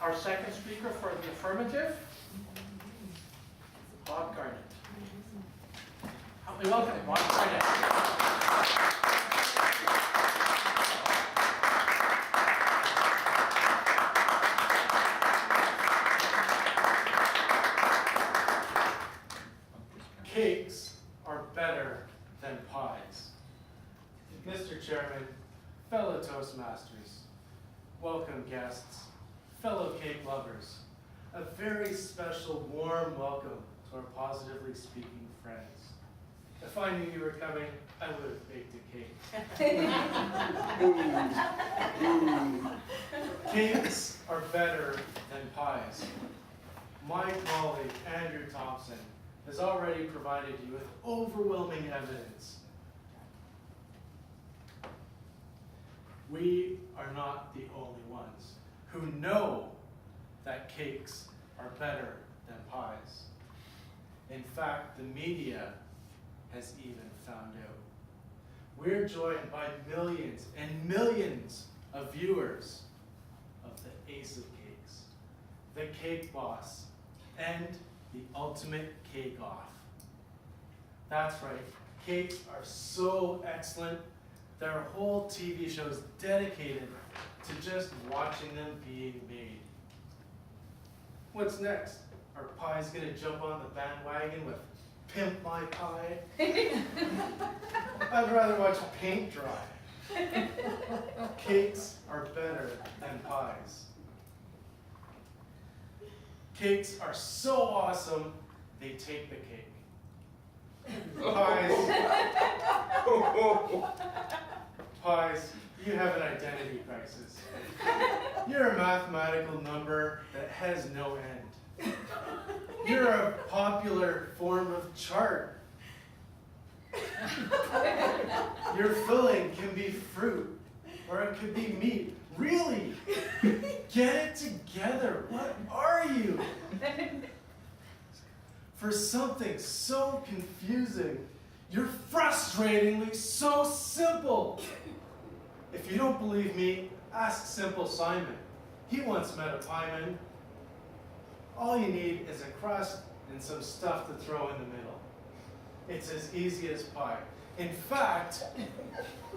Our second speaker for the affirmative, Bob Garnett. Help me welcome Bob Garnett. Cakes are better than pies. Mr. Chairman, fellow Toastmasters, welcome guests, fellow cake lovers, a very special warm welcome to our positively speaking friends. If I knew you were coming, I would have baked a cake. Cakes are better than pies. My colleague, Andrew Thompson, has already provided you with overwhelming evidence. We are not the only ones who know that cakes are better than pies. In fact, the media has even found out. We're joined by millions and millions of viewers of the Ace of Cakes, the Cake Boss, and the Ultimate Cake Off. That's right, cakes are so excellent, there are whole TV shows dedicated to just watching them being made. What's next? Are pies gonna jump on the bandwagon with Pimp My Pie? I'd rather watch paint dry. Cakes are better than pies. Cakes are so awesome, they take the cake. Pies, you have an identity crisis. You're a mathematical number that has no end. You're a popular form of chart. Your filling can be fruit, or it could be meat. Really? Get it together. What are you? For something so confusing, you're frustratingly so simple. If you don't believe me, ask Simple Simon. He once met a pieman. All you need is a crust and some stuff to throw in the middle. It's as easy as pie. In fact,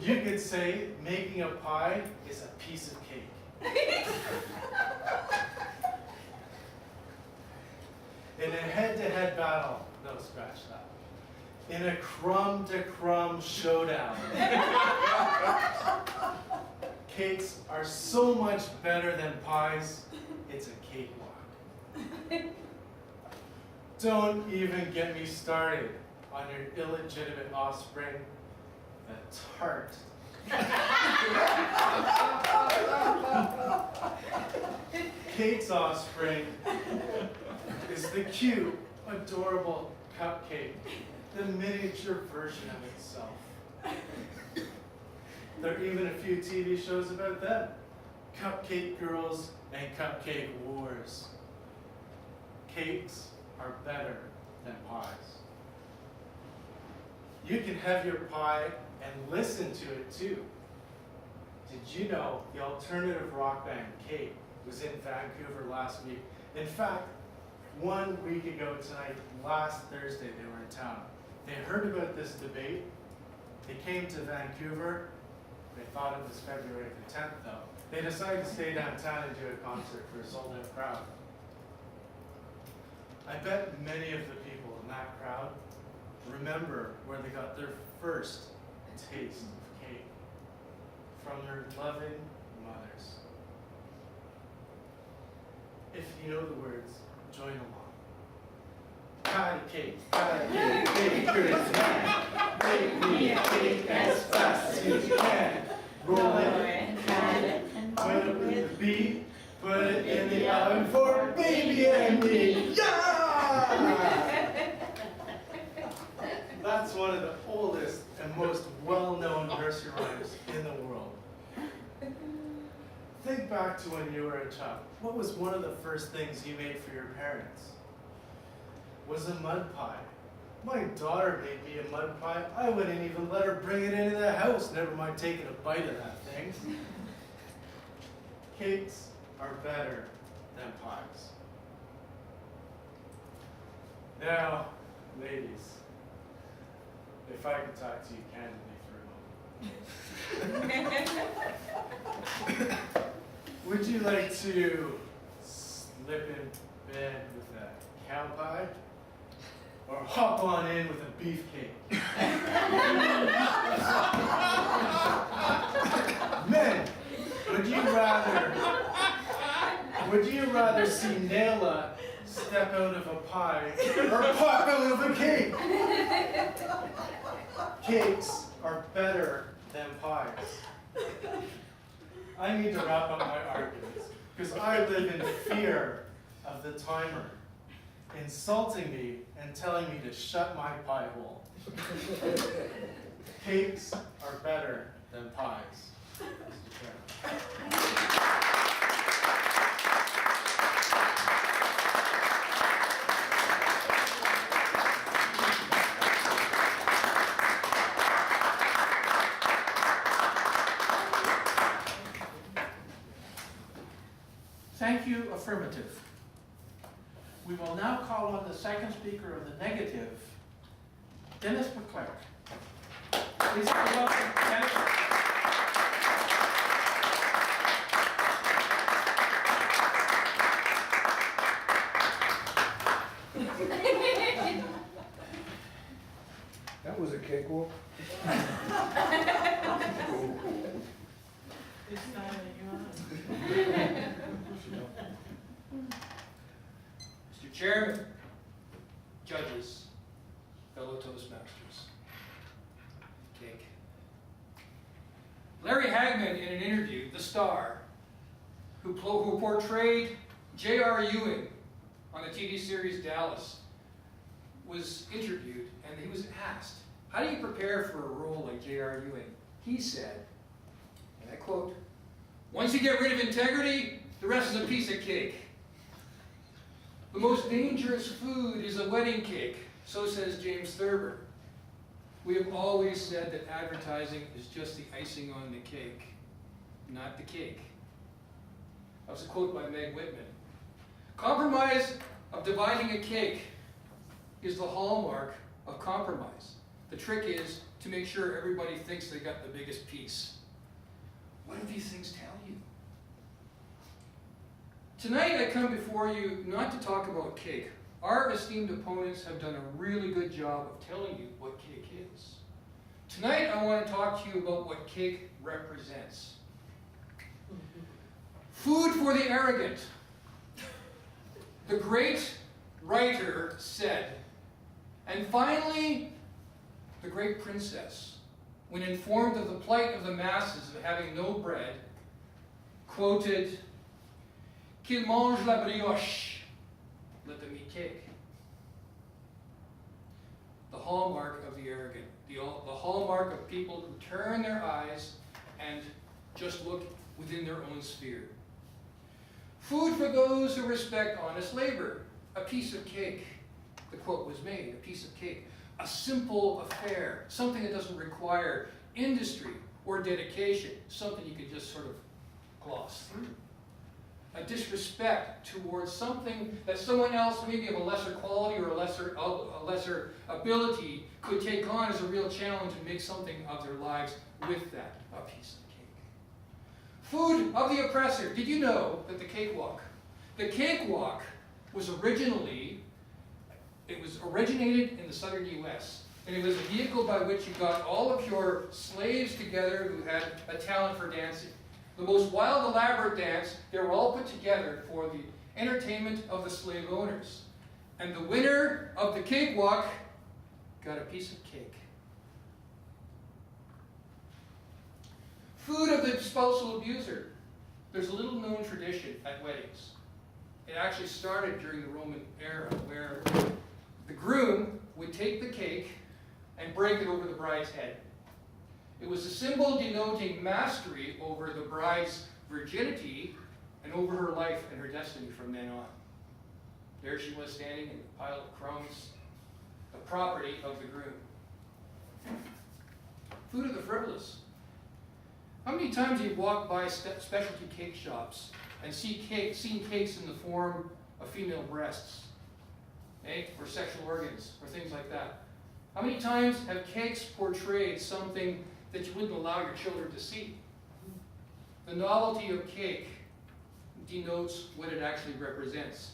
you could say making a pie is a piece of cake. In a head-to-head battle, no, scratch that. In a crumb-to-crumb showdown, cakes are so much better than pies, it's a cakewalk. Don't even get me started on your illegitimate offspring, the tart. Cake's offspring is the cute, adorable cupcake, the miniature version of itself. There are even a few TV shows about them. Cupcake Girls and Cupcake Wars. Cakes are better than pies. You can have your pie and listen to it too. Did you know the alternative rock band Cake was in Vancouver last week? In fact, 1 week ago tonight, last Thursday, they were in town. They heard about this debate. They came to Vancouver. They thought it was February the 10th though. They decided to stay downtown and do a concert for a sold-out crowd. I bet many of the people in that crowd remember where they got their first taste of cake, from their loving mothers. If you know the words, join along. Patty cake, baker's man. Make me a cake as fast as you can. Roll it, cut it, and put it with the beat. Put it in the oven for baby and me. Yeah! That's one of the oldest and most well-known nursery rhymes in the world. Think back to when you were a child. What was one of the first things you made for your parents? Was a mud pie. My daughter made me a mud pie. I wouldn't even let her bring it into the house, never mind taking a bite of that thing. Cakes are better than pies. Now, ladies, if I could talk to you candidly for a moment. Would you like to slip in bed with a cow pie? Or hop on in with a beefcake? Men, would you rather see Nayla step out of a pie or pop out of a cake? Cakes are better than pies. I need to wrap up my arguments because I live in fear of the timer insulting me and telling me to shut my pie hole. Cakes are better than pies. Mr. Chairman. Thank you, affirmative. We will now call on the second speaker of the negative, Dennis McClure. Please welcome Dennis. That was a cakewalk. Mr. Chairman, judges, fellow Toastmasters, cake. Larry Hagman, in an interview, the star, who portrayed J.R. Ewing on the TV series Dallas, was interviewed and he was asked, how do you prepare for a role like J.R. Ewing? He said, and I quote, once you get rid of integrity, the rest is a piece of cake. The most dangerous food is a wedding cake, so says James Thurber. We have always said that advertising is just the icing on the cake, not the cake. That was a quote by Meg Whitman. Compromise of dividing a cake is the hallmark of compromise. The trick is to make sure everybody thinks they got the biggest piece. What do these things tell you? Tonight I come before you not to talk about cake. Our esteemed opponents have done a really good job of telling you what cake is. Tonight I want to talk to you about what cake represents. Food for the arrogant. The great writer said. And finally, the great princess, when informed of the plight of the masses of having no bread, quoted, "Qu'ils mangent la brioche," let them eat cake. The hallmark of the arrogant, the hallmark of people who turn their eyes and just look within their own sphere. Food for those who respect honest labor, a piece of cake. The quote was made, a piece of cake. A simple affair, something that doesn't require industry or dedication, something you could just sort of gloss through. A disrespect towards something that someone else, maybe of a lesser quality or a lesser ability, could take on as a real challenge and make something of their lives with that, a piece of cake. Food of the oppressor. Did you know that the cakewalk was originated in the southern U.S. and it was a vehicle by which you got all of your slaves together who had a talent for dancing. The most wild, elaborate dance, they were all put together for the entertainment of the slave owners. And the winner of the cakewalk got a piece of cake. Food of the spousal abuser. There's a little known tradition at weddings. It actually started during the Roman era where the groom would take the cake and break it over the bride's head. It was a symbol denoting mastery over the bride's virginity and over her life and her destiny from then on. There she was standing in a pile of crumbs, the property of the groom. Food of the frivolous. How many times have you walked by specialty cake shops and seen cakes in the form of female breasts, okay, or sexual organs, or things like that. How many times have cakes portrayed something that you wouldn't allow your children to see? The novelty of cake denotes what it actually represents.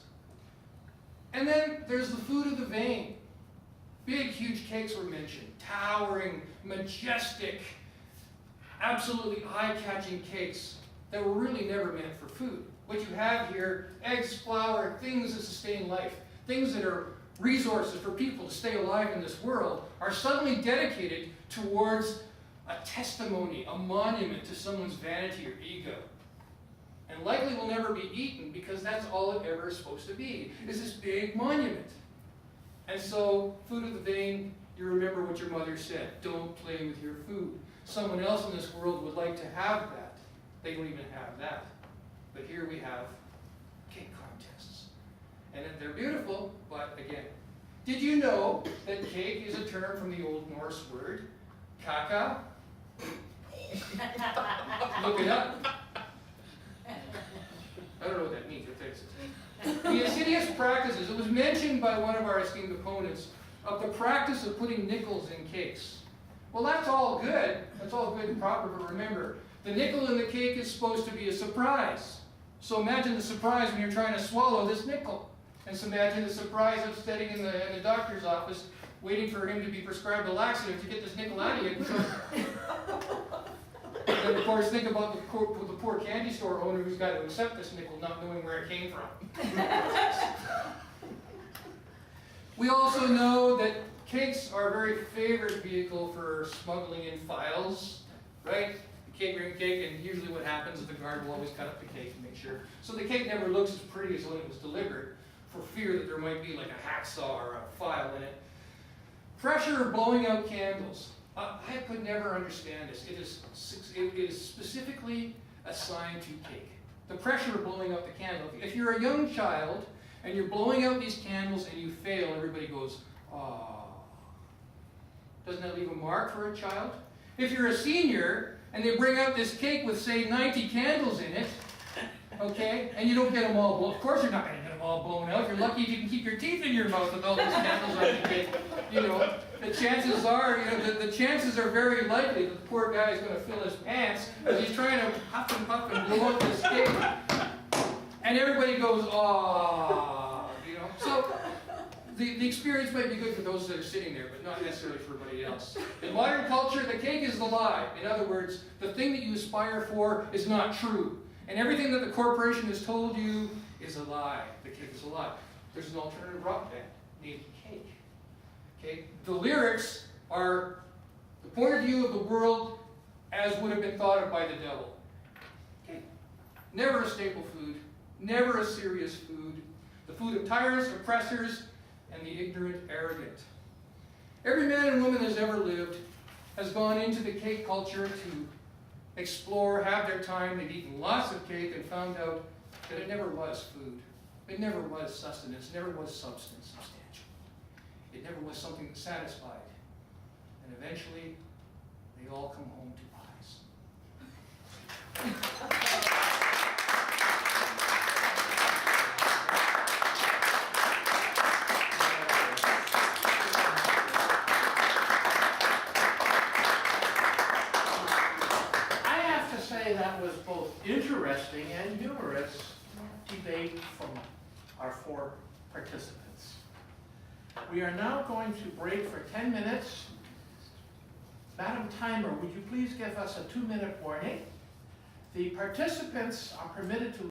And then there's the food of the vein. Big, huge cakes were mentioned. Towering, majestic, absolutely eye-catching cakes that were really never meant for food. What you have here, eggs, flour, things that sustain life, things that are resources for people to stay alive in this world, are suddenly dedicated towards a testimony, a monument to someone's vanity or ego. And likely will never be eaten because that's all it ever is supposed to be, is this big monument. And so, food of the vein, you remember what your mother said, don't play with your food. Someone else in this world would like to have that. They don't even have that. But here we have cake contests. And they're beautiful, but again, did you know that cake is a term from the Old Norse word, kaka? Look it up. I don't know what that means, but thanks. The insidious practices, it was mentioned by one of our esteemed opponents, of the practice of putting nickels in cakes. Well, that's all good and proper, but remember, the nickel in the cake is supposed to be a surprise. So imagine the surprise when you're trying to swallow this nickel. And so imagine the surprise of sitting in the doctor's office, waiting for him to be prescribed a laxative to get this nickel out of you. And then, of course, think about the poor candy store owner who's got to accept this nickel, not knowing where it came from. We also know that cakes are a very favorite vehicle for smuggling in files, right? The cake ring cake, and usually what happens is the guard will always cut up the cake to make sure. So the cake never looks as pretty as when it was delivered, for fear that there might be like a hacksaw or a file in it. Pressure of blowing out candles. I could never understand this. It is specifically assigned to cake. The pressure of blowing out the candle. If you're a young child and you're blowing out these candles and you fail, everybody goes, "Ah." Doesn't that leave a mark for a child? If you're a senior and they bring out this cake with, say, 90 candles in it, okay, and you don't get them all blown, of course you're not going to get them all blown out. You're lucky if you can keep your teeth in your mouth with all these candles on the cake. You know, the chances are, the chances are very likely that the poor guy is going to fill his pants as he's trying to huff and puff and blow up this cake. And everybody goes, "Ah," you know. So the experience might be good for those that are sitting there, but not necessarily for everybody else. In modern culture, the cake is the lie. In other words, the thing that you aspire for is not true. And everything that the corporation has told you is a lie. The cake is a lie. There's an alternative rock band named Cake. Okay? The lyrics are the point of view of the world as would have been thought of by the devil. Okay? Never a staple food, never a serious food, the food of tyrants, oppressors, and the ignorant, arrogant. Every man and woman that's ever lived has gone into the cake culture to explore, have their time. They've eaten lots of cake and found out that it never was food. It never was sustenance, never was substance, substantial. It never was something that satisfied. And eventually, they all come home to pies. That was both interesting and humorous debate from our four participants. We are now going to break for 10 minutes. Madam Timer, would you please give us a 2-minute warning? The participants are permitted to